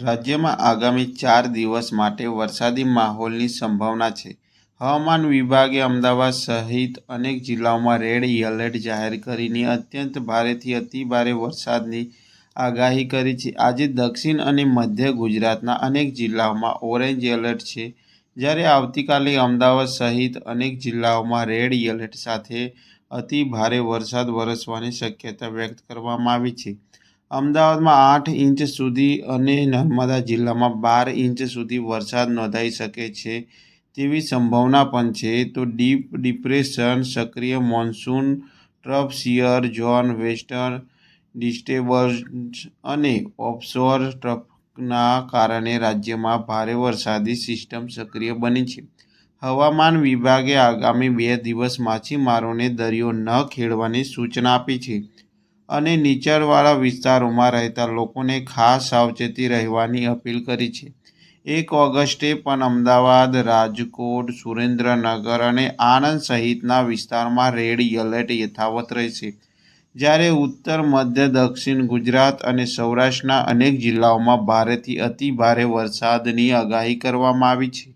રાજ્યમાં આગામી 4 દિવસ માટે વરસાદી માહોલની સંભાવના છે. હવામાન વિભાગે અમદાવાદ સહિત અનેક જિલ્લાઓમાં રેડ એલર્ટ જાહેર કરીને અત્યંત ભારેથી અતિભારે વરસાદની આગાહી કરી છે. આજે દક્ષિણ અને મધ્ય ગુજરાતના અનેક જિલ્લાઓમાં ઓરેન્જ એલર્ટ છે, જ્યારે આવતીકાલે અમદાવાદ સહિત અનેક જિલ્લાઓમાં રેડ એલર્ટ સાથે અતિભારે વરસાદ વરસવાની શક્યતા વ્યક્ત કરવામાં આવી છે. અમદાવાદમાં 8 ઇંચ સુધી અને નર્મદા જિલ્લામાં 12 ઇંચ સુધી વરસાદ નોંધાઈ શકે છે તેવી સંભાવના પણ છે. તો ડીપ ડિપ્રેશન, સક્રિય monsoon trough shear zone, western disturbance અને ઓફશોર ટ્રફના કારણે રાજ્યમાં ભારે વરસાદી સિસ્ટમ સક્રિય બની છે. હવામાન વિભાગે આગામી 2 દિવસ માછીમારોને દરિયો ન ખેડવાની સૂચના આપી છે અને નીચાણવાળા વિસ્તારોમાં રહેતા લોકોને ખાસ સાવચેતી રહેવાની અપીલ કરી છે. 1 ઓગસ્ટે પણ અમદાવાદ, રાજકોટ, સુરેન્દ્રનગર અને આણંદ સહિતના વિસ્તારોમાં રેડ એલર્ટ યથાવત રહેશે, જ્યારે ઉત્તર, મધ્ય, દક્ષિણ ગુજરાત અને સૌરાષ્ટ્રના અનેક જિલ્લાઓમાં ભારેથી અતિભારે વરસાદની આગાહી કરવામાં આવી છે.